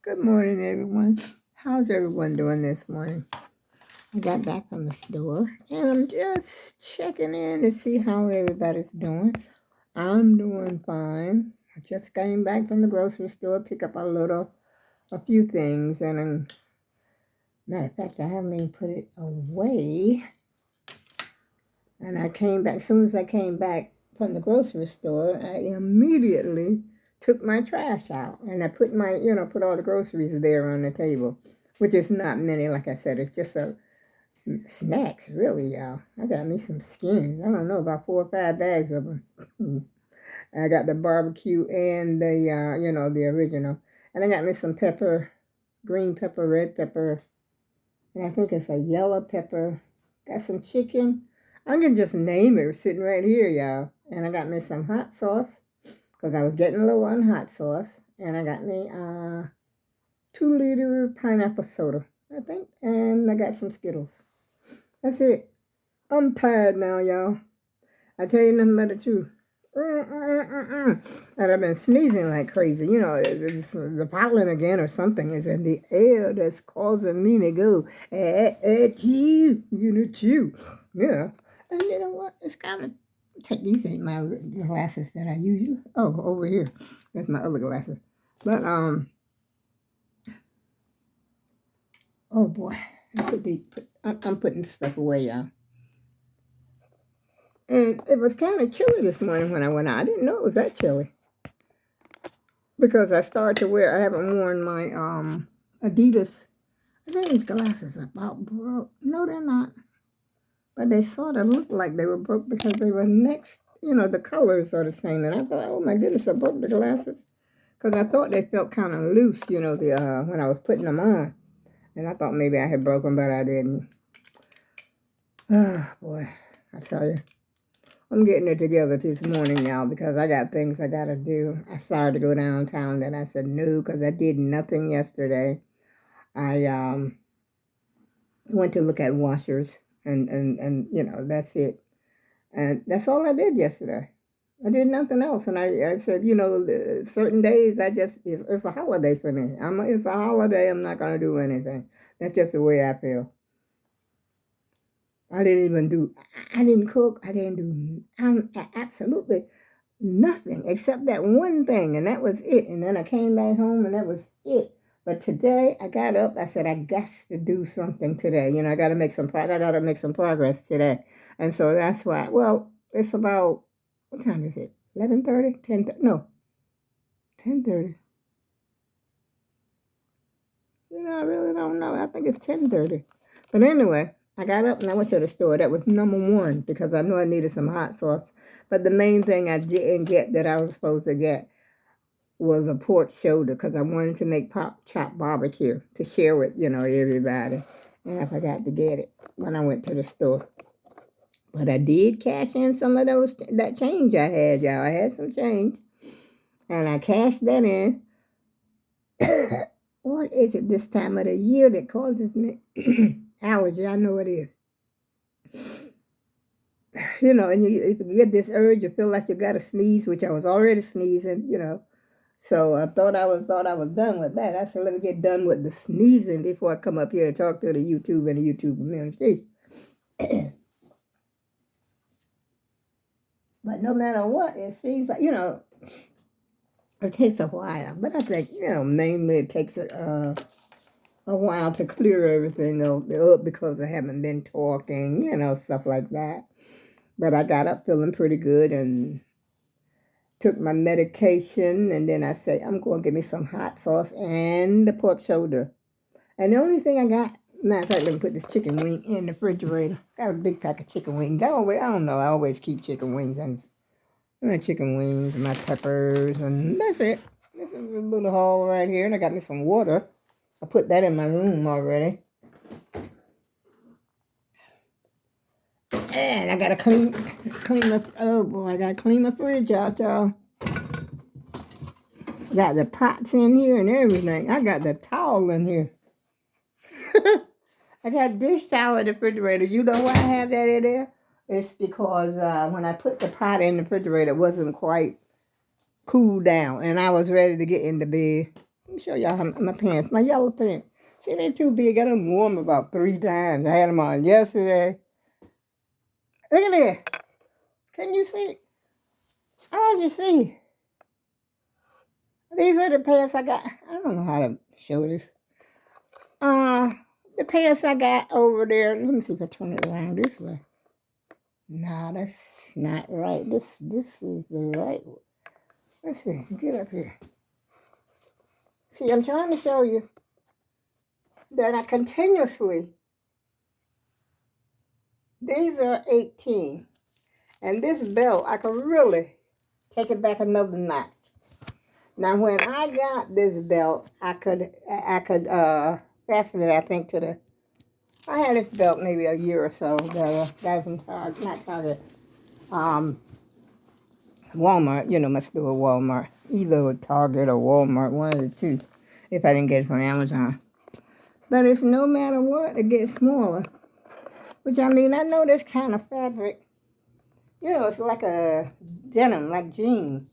Good morning, everyone. How's everyone doing this morning? I got back from the store and I'm just checking in to see how everybody's doing. I'm doing fine. I just came back from the grocery store, pick up a few things, and matter of fact, I haven't even put it away. And I came back, as soon as I came back from the grocery store, I immediately took my trash out and I put put all the groceries there on the table, which is not many, like I said, it's just snacks, really, y'all. I got me some skins. I don't know, about 4 or 5 bags of them. I got the barbecue and the original. And I got me some pepper, green pepper, red pepper, and I think it's a yellow pepper. Got some chicken. I can just name it sitting right here, y'all. And I got me some hot sauce because I was getting low on hot sauce. And I got me 2 liter pineapple soda, I think. And I got some Skittles. That's it. I'm tired now, y'all. I tell you nothing but the truth. And I've been sneezing like crazy. It's the pollen again or something is in the air that's causing me to go, chew. Yeah. And you know what? It's kind of, these ain't my glasses that I usually, over here. That's my other glasses. But, oh boy. I'm putting stuff away, y'all. And it was kind of chilly this morning when I went out. I didn't know it was that chilly. Because I haven't worn my Adidas. I think these glasses are about broke. No, they're not. But they sort of look like they were broke because they were next, the colors are the same. And I thought, oh my goodness, I broke the glasses. Because I thought they felt kind of loose, when I was putting them on. And I thought maybe I had broken, but I didn't. Oh, boy, I tell you. I'm getting it together this morning now because I got things I got to do. I started to go downtown, then I said no because I did nothing yesterday. I went to look at washers and that's it. And that's all I did yesterday. I did nothing else. And I said, certain days it's a holiday for me. It's a holiday. I'm not going to do anything. That's just the way I feel. I didn't cook. I didn't do absolutely nothing except that one thing. And that was it. And then I came back home and that was it. But today I got up. I said I got to do something today. I got to make some. I got to make some progress today. And so that's why. Well, it's about, what time is it? 11:30? 10? No, 10:30. I really don't know. I think it's 10:30. But anyway, I got up and I went to the store. That was number one because I knew I needed some hot sauce. But the main thing I didn't get that I was supposed to get was a pork shoulder because I wanted to make chop barbecue to share with, everybody. And I forgot to get it when I went to the store. But I did cash in some of that change I had, y'all. I had some change. And I cashed that in. What is it this time of the year that causes me allergy? I know it is. And if you get this urge, you feel like you got to sneeze, which I was already sneezing. So I thought I was done with that. I said, let me get done with the sneezing before I come up here and talk to the YouTube and the YouTube community. But no matter what, it seems like, it takes a while. But I think, mainly it takes a while to clear everything up because I haven't been talking, stuff like that. But I got up feeling pretty good and took my medication, and then I said, I'm going to get me some hot sauce and the pork shoulder. And the only thing I got, matter of fact, let me put this chicken wing in the refrigerator. Got a big pack of chicken wings. I don't know, I always keep chicken wings and my chicken wings and my peppers, and that's it. This is a little haul right here, and I got me some water. I put that in my room already. And I gotta clean oh boy, I gotta clean my fridge out, y'all. Got the pots in here and everything. I got the towel in here. I got dish towel in the refrigerator. You know why I have that in there? It's because when I put the pot in the refrigerator, it wasn't quite cooled down. And I was ready to get into bed. Let me show y'all my pants, my yellow pants. See, they're too big. I done wore them about 3 times. I had them on yesterday. Look at that. Can you see? How'd you see? These are the pants I got. I don't know how to show this. Uh, the pants I got over there. Let me see if I turn it around this way. Nah, that's not right. This is the right one. Let's see. Get up here. See, I'm trying to show you that I continuously. These are 18, and this belt I could really take it back another notch. Now, when I got this belt, I could fasten it. I think to the. I had this belt maybe a year or so. The guy from Target, not Target, Walmart. You know, my store Walmart, either Target or Walmart, one of the two. If I didn't get it from Amazon, but it's no matter what, it gets smaller. Which I mean, I know this kind of fabric. You know, it's like a denim, like jeans,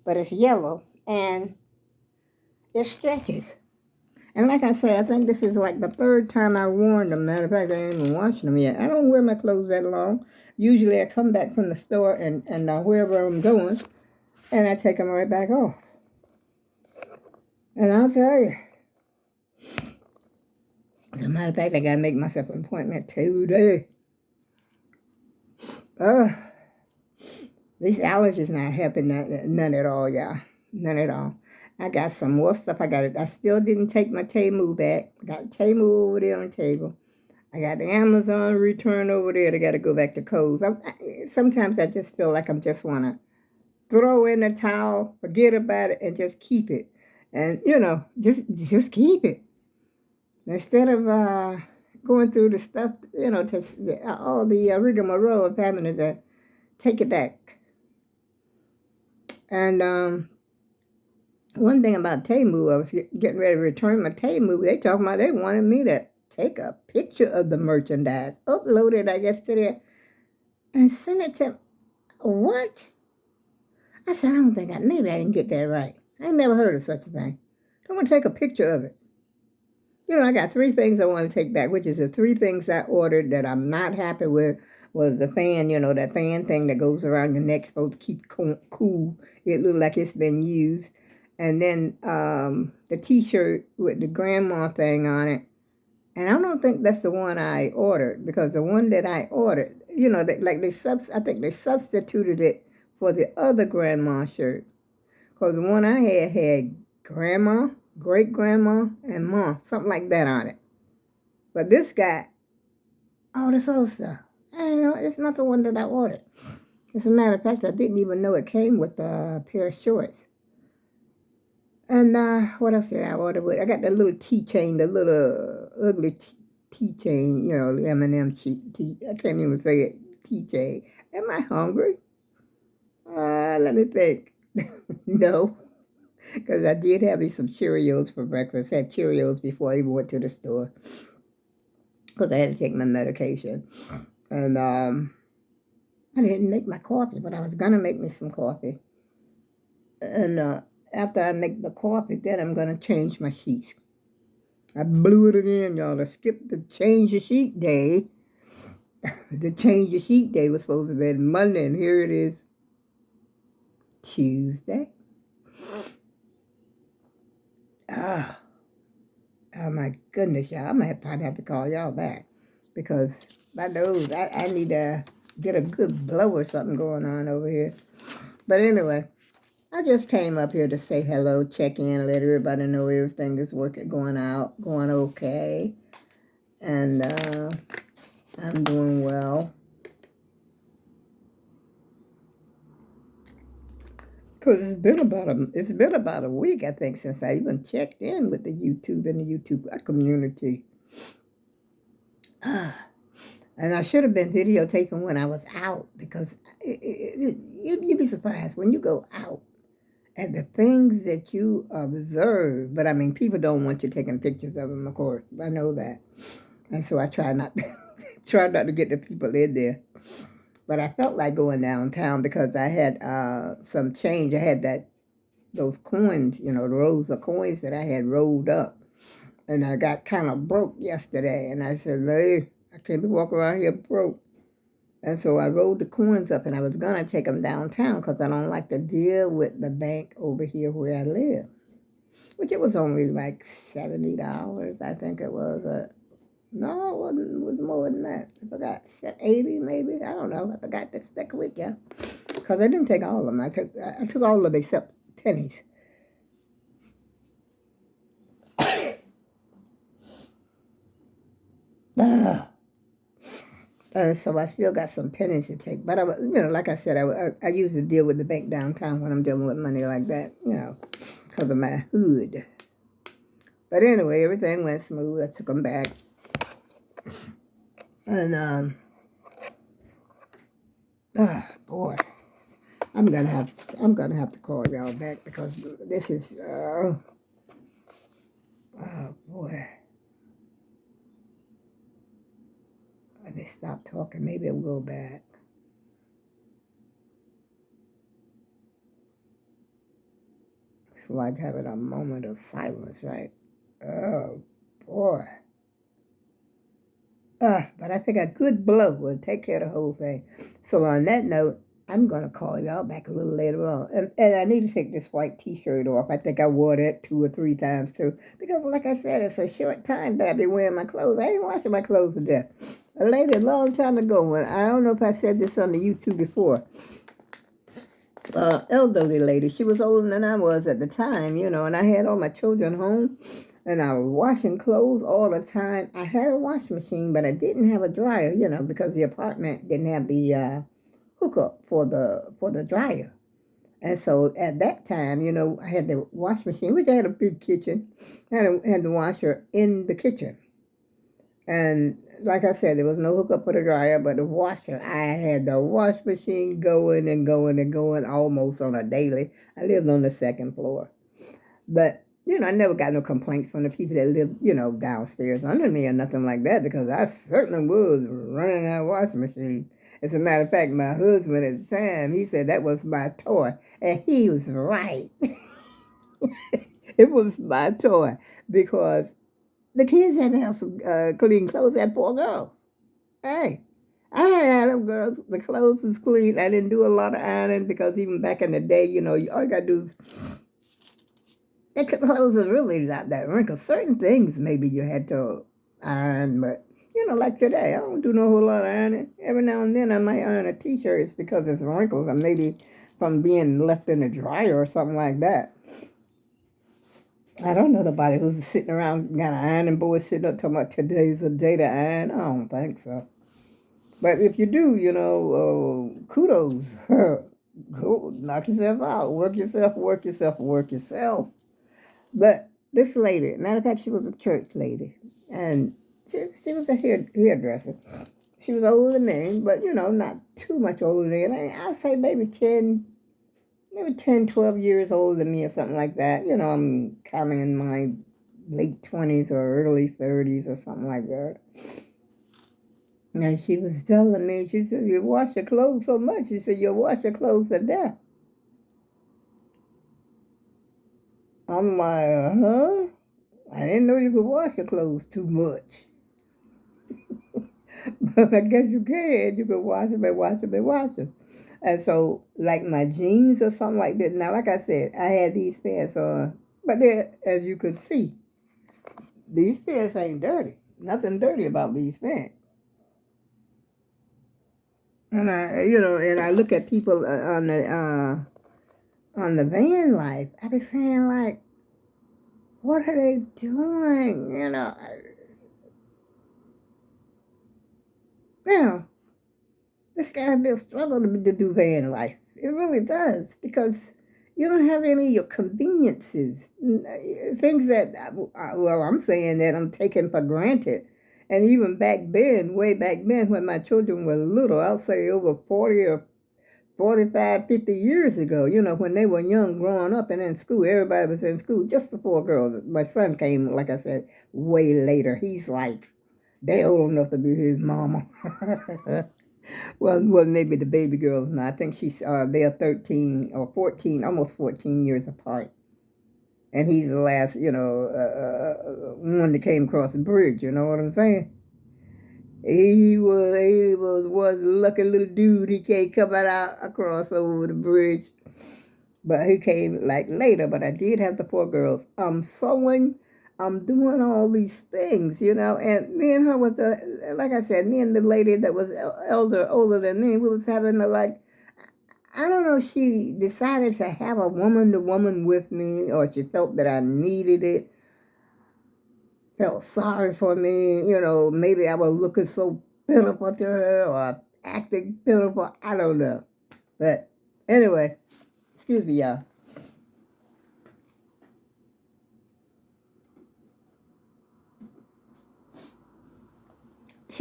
but it's yellow and it stretches. And like I said, I think this is like the third time I've worn them. Matter of fact, I ain't even washing them yet. I don't wear my clothes that long. Usually I come back from the store and wherever I'm going, and I take them right back off. And I'll tell you, as a matter of fact, I got to make myself an appointment today. These allergies not helping none at all, y'all. None at all. I got some more stuff. I still didn't take my Temu back. I got Temu over there on the table. I got the Amazon return over there. I got to go back to Kohl's. Sometimes I just feel like I just want to throw in the towel, forget about it, and just keep it. And, you know, just keep it. Instead of going through the stuff, you know, all the rigmarole of having to take it back. And one thing about Temu, I was getting ready to return my Temu. They talking about they wanted me to take a picture of the merchandise, upload it, I guess, to there, and send it to. What? I said, I don't think maybe I didn't get that right. I never heard of such a thing. I want to take a picture of it. You know, I got 3 things I want to take back, which is the 3 things I ordered that I'm not happy with. Was the fan, you know, that fan thing that goes around your neck, supposed to keep cool. It looked like it's been used. And then the T-shirt with the grandma thing on it. And I don't think that's the one I ordered, because the one that I ordered, you know, I think they substituted it for the other grandma shirt. Because the one I had grandma, great-grandma, and ma, something like that on it. But this got all this other stuff. I know, it's not the one that I ordered. As a matter of fact, I didn't even know it came with a pair of shorts. And what else did I order? I got the little tea chain, the little ugly tea chain, you know, the M&M tea. I can't even say it, tea chain. Am I hungry? Let me think. No, because I did have me some Cheerios for breakfast. I had Cheerios before I even went to the store, because I had to take my medication. And I didn't make my coffee, but I was going to make me some coffee. And after I make the coffee, then I'm going to change my sheets. I blew it again, y'all. I skipped the change your sheet day. The change your sheet day was supposed to be Monday, and here it is, Tuesday. Oh my goodness, y'all. I might probably have to call y'all back, because my nose, I need to get a good blow or something going on over here. But anyway, I just came up here to say hello, check in, let everybody know everything is going okay. And I'm doing well. Because it's been about a week, I think, since I even checked in with the YouTube and the YouTube community. And I should have been videotaping when I was out, because you'd be surprised when you go out at the things that you observe. But I mean, people don't want you taking pictures of them, of course. I know that. And so I try not to get the people in there. But I felt like going downtown because I had some change. I had those coins, the rows of coins that I had rolled up. And I got kind of broke yesterday. And I said, hey, I can't be walking around here broke. And so I rolled the coins up, and I was going to take them downtown because I don't like to deal with the bank over here where I live, which it was only like $70, I think it was. No, it wasn't. It was more than that. I forgot, 80 maybe. I don't know. I forgot this second week, yeah. Because I didn't take all of them. I took all of them except pennies. Ah. So I still got some pennies to take. But, like I said, I usually deal with the bank downtown when I'm dealing with money like that, because of my hood. But anyway, everything went smooth. I took them back. And, boy, I'm gonna have to call y'all back because this is, oh, boy. Let me stop talking. Maybe I'll go back. It's like having a moment of silence, right? Oh, boy. But I think a good blow will take care of the whole thing. So on that note, I'm going to call y'all back a little later on. And I need to take this white t-shirt off. I think I wore that 2 or 3 times too. Because like I said, it's a short time that I've been wearing my clothes. I ain't washing my clothes to death. A lady a long time ago, when I don't know if I said this on the YouTube before, elderly lady, she was older than I was at the time, and I had all my children home. And I was washing clothes all the time. I had a washing machine, but I didn't have a dryer, because the apartment didn't have the hookup for the dryer. And so at that time, I had the washing machine, which I had a big kitchen, and I had the washer in the kitchen. And like I said, there was no hookup for the dryer, but the washer, I had the wash machine going and going and going almost on a daily. I lived on the second floor. But, I never got no complaints from the people that lived, downstairs under me or nothing like that because I certainly was running that washing machine. As a matter of fact, my husband at the time, he said that was my toy. And he was right. It was my toy because the kids had to have some clean clothes. I had 4 girls. Hey, I had them girls. The clothes was clean. I didn't do a lot of ironing because even back in the day, all you got to do is the clothes are really not that wrinkled. Certain things maybe you had to iron, but like today, I don't do no whole lot of ironing. Every now and then I might iron a t-shirt. It's because it's wrinkled, or maybe from being left in the dryer or something like that. I don't know nobody who's sitting around got an ironing board sitting up talking about today's a day to iron. I don't think so. But if you do, kudos. Go knock yourself out. Work yourself, work yourself, work yourself. But this lady, matter of fact, she was a church lady, and she was a hairdresser. She was older than me, but, not too much older than me. I'd say maybe 10, 12 years older than me or something like that. I'm kind of in my late 20s or early 30s or something like that. And she was telling me, she said, you wash your clothes so much. She said, you'll wash your clothes to death. I'm like, huh? I didn't know you could wash your clothes too much. But I guess you can. You can wash them and wash them and wash them. And so, like my jeans or something like that. Now, like I said, I had these pants on. But they're, as you could see, these pants ain't dirty. Nothing dirty about these pants. And I look at people on the van life. I be saying like, what are they doing? This guy be a struggle to do van life. It really does because you don't have any of your conveniences, things that, well, I'm saying that I'm taking for granted. And even back then, way back then when my children were little, I'll say over 40 or 45, 50 years ago, when they were young growing up and in school, everybody was in school, just the 4 girls. My son came, like I said, way later. He's like, they old enough to be his mama. Well, maybe the baby girls now. I think they are 13 or 14, almost 14 years apart. And he's the last, one that came across the bridge. You know what I'm saying? He was one lucky little dude. He can't come out across over the bridge, but he came like later. But I did have the four girls. I'm sewing. I'm doing all these things, and me and her was like I said, me and the lady that was older than me, we was having I don't know, she decided to have a woman to woman with me, or she felt that I needed it, felt sorry for me, maybe I was looking so pitiful to her or acting pitiful, I don't know. But anyway, excuse me, y'all.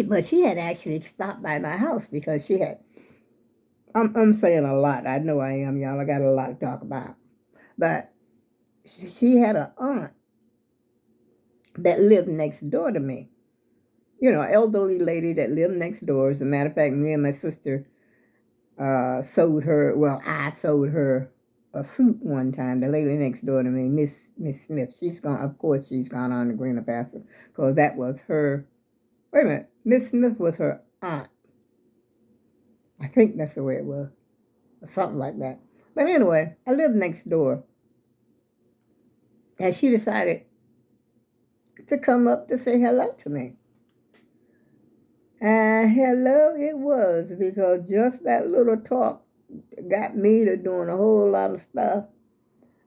But she had actually stopped by my house because she had, I'm saying a lot. I know I am, y'all. I got a lot to talk about. But she had an aunt that lived next door to me. Elderly lady that lived next door. As a matter of fact, me and my sister sold her. Well, I sold her a suit one time. The lady next door to me, Miss Smith. She's gone. Of course, she's gone on to greener pastures because that was her. Wait a minute, Miss Smith was her aunt. I think that's the way it was, or something like that. But anyway, I lived next door, and she decided to come up to say hello to me. And hello it was, because just that little talk got me to doing a whole lot of stuff.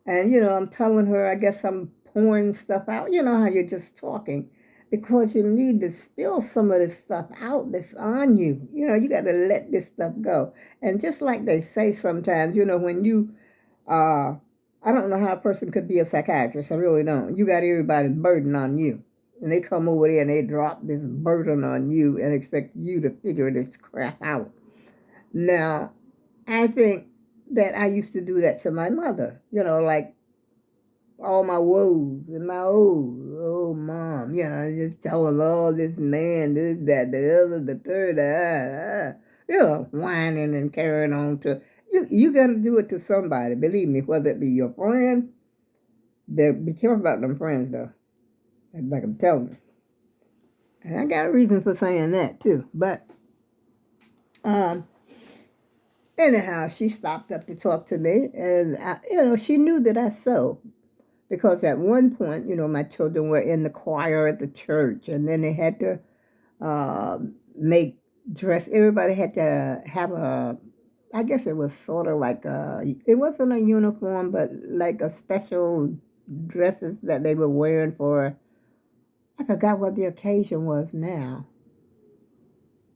And, I'm telling her, I guess I'm pouring stuff out. You know how you're just talking because you need to spill some of this stuff out that's on you. You got to let this stuff go. And just like they say sometimes, when I don't know how a person could be a psychiatrist. I really don't. You got everybody's burden on you. And they come over there and they drop this burden on you and expect you to figure this crap out. Now, I think that I used to do that to my mother, like all my woes and my ohs. Oh, mom, just telling all this man, this, that, the other, the third, whining and carrying on to. You got to do it to somebody, believe me, whether it be your friend. Be careful about them friends, though. Like I'm telling you. And I got a reason for saying that, too. But, um, anyhow, she stopped up to talk to me, and, she knew that I sewed. Because at one point, my children were in the choir at the church, and then they had to make dress. Everybody had to have I guess it was sort of like it wasn't a uniform, but like a special dresses that they were wearing for, I forgot what the occasion was now.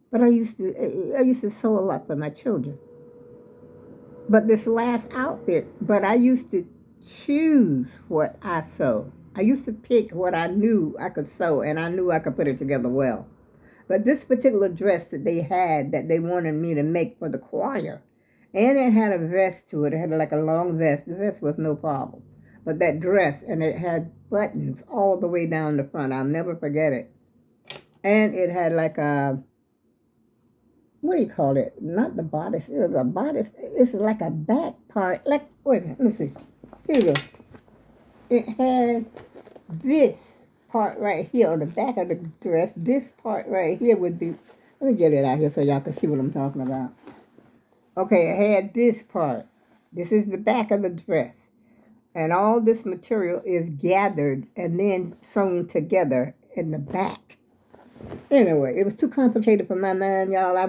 But I used to sew a lot for my children. But this last outfit, but I used to choose what I sew. I used to pick what I knew I could sew, and I knew I could put it together well. But this particular dress that they had that they wanted me to make for the choir, and it had a vest to it. It had like a long vest. The vest was no problem. But that dress, and it had buttons all the way down the front. I'll never forget it. And it had like a, what do you call it? Not the bodice. It was a bodice. It's like a back part. Like, wait a minute. Let me see. Here we go. It had this part right here on the back of the dress. This part right here would be, let me get it out here so y'all can see what I'm talking about. Okay, it had this part. This is the back of the dress. And all this material is gathered and then sewn together in the back. Anyway, it was too complicated for my mind, y'all. I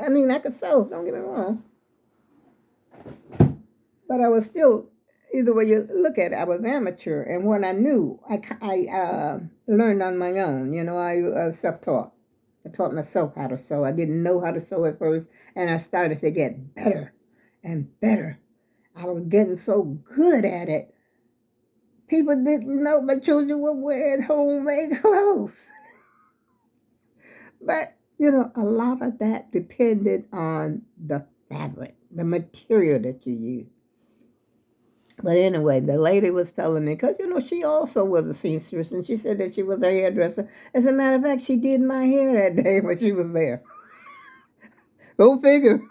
mean, I could sew, don't get me wrong. But I was still, either way you look at it, I was amateur. And what I knew, I learned on my own. I self-taught. I taught myself how to sew. I didn't know how to sew at first, and I started to get better and better. I was getting so good at it. People didn't know my children were wearing homemade clothes. But, a lot of that depended on the fabric, the material that you use. But anyway, the lady was telling me, because, she also was a seamstress, and she said that she was a hairdresser. As a matter of fact, she did my hair that day when she was there. Go figure.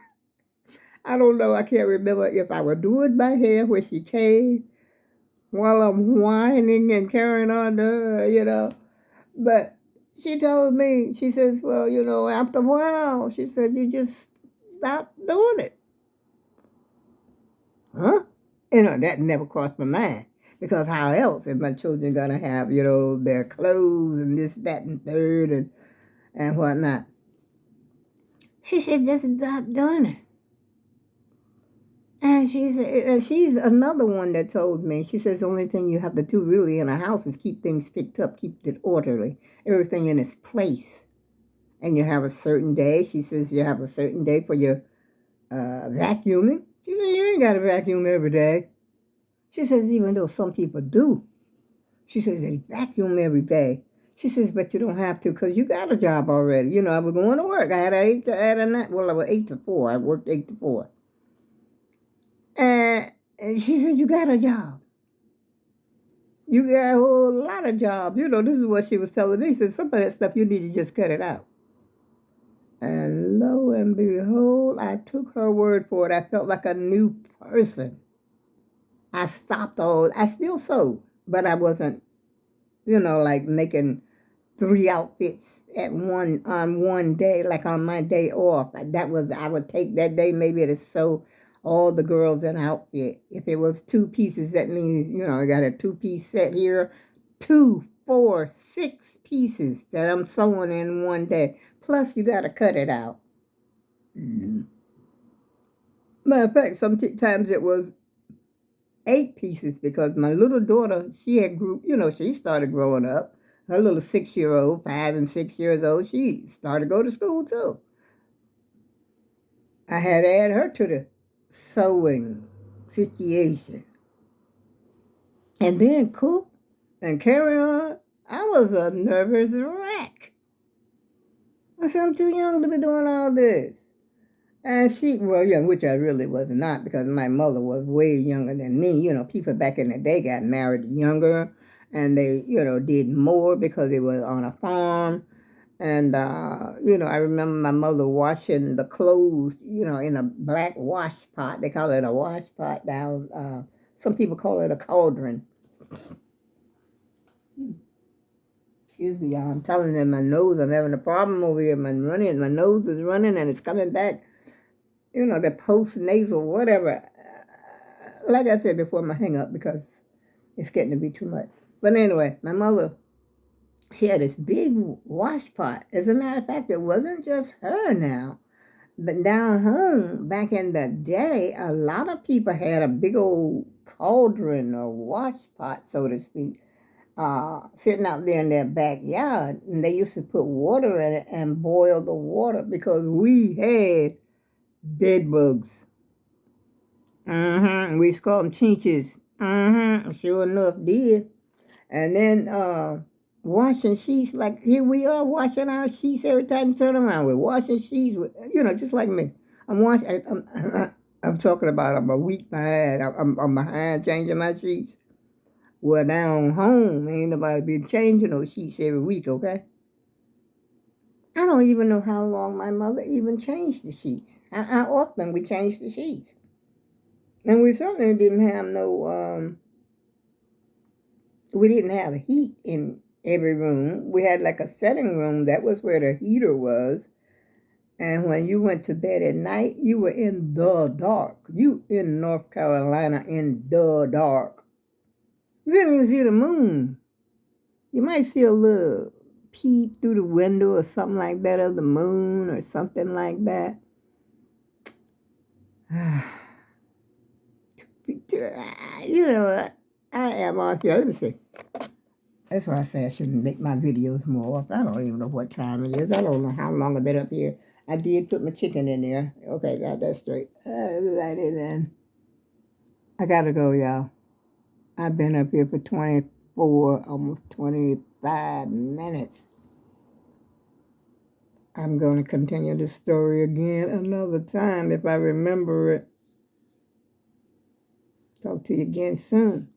I don't know. I can't remember if I was doing my hair when she came while I'm whining and carrying on to her. But she told me, she says, well, after a while, she said, you just stop doing it. Huh? That never crossed my mind. Because how else is my children going to have, their clothes and this, that, and third and whatnot? She said, just stop doing it. And she said, and she's another one that told me, she says, the only thing you have to do really in a house is keep things picked up, keep it orderly, everything in its place. And you have a certain day. She says you have a certain day for your vacuuming. She says, you ain't got to vacuum every day. She says, even though some people do. She says, they vacuum every day. She says, but you don't have to because you got a job already. I was going to work. I had a 9. Well, I was 8 to 4. I worked 8 to 4. And she said, you got a job. You got a whole lot of jobs. This is what she was telling me. She said, some of that stuff, you need to just cut it out. And lo and behold, I took her word for it. I felt like a new person. I still sewed, but I wasn't, like making 3 outfits on one day, like on my day off. I would take that day maybe to sew all the girls an outfit. If it was 2 pieces, that means, I got a 2-piece set here, 2, 4, 6 pieces that I'm sewing in one day. Plus, you got to cut it out. Matter of fact, sometimes it was 8 pieces because my little daughter, she started growing up. Her little 6-year-old, 5 and 6 years old, she started to go to school too. I had to add her to the sewing situation. And then cook and carry on. I was a nervous wreck. I said, I'm too young to be doing all this. And which I really was not because my mother was way younger than me. People back in the day got married younger and they, did more because they were on a farm. And, I remember my mother washing the clothes, in a black wash pot. They call it a wash pot down. Some people call it a cauldron. Excuse me, y'all. I'm telling them my nose, I'm having a problem over here. My nose is running and it's coming back. The post-nasal, whatever. Like I said before, I'm going to hang up because it's getting to be too much. But anyway, my mother, she had this big wash pot. As a matter of fact, it wasn't just her now. But down home, back in the day, a lot of people had a big old cauldron or wash pot, so to speak, sitting out there in their backyard. And they used to put water in it and boil the water because we had bed bugs. We used to call them chinches. Sure enough, did. And then washing sheets, like here we are washing our sheets every time you turn around. We're washing sheets, just like me. I'm talking about I'm a week behind. I'm behind changing my sheets. Well, down home, ain't nobody been changing those sheets every week, okay? I don't even know how long my mother even changed the sheets. How often we changed the sheets. And we certainly didn't have we didn't have heat in every room. We had like a setting room. That was where the heater was. And when you went to bed at night, you were in the dark. You in North Carolina in the dark. You couldn't even see the moon. You might see a little peep through the window or something like that of the moon or something like that. I am on here. Let me see. That's why I say I shouldn't make my videos more often. I don't even know what time it is. I don't know how long I've been up here. I did put my chicken in there. Okay, got that straight. Everybody then. I gotta go, y'all. I've been up here for 24, almost 25 minutes. I'm going to continue the story again another time if I remember it. Talk to you again soon.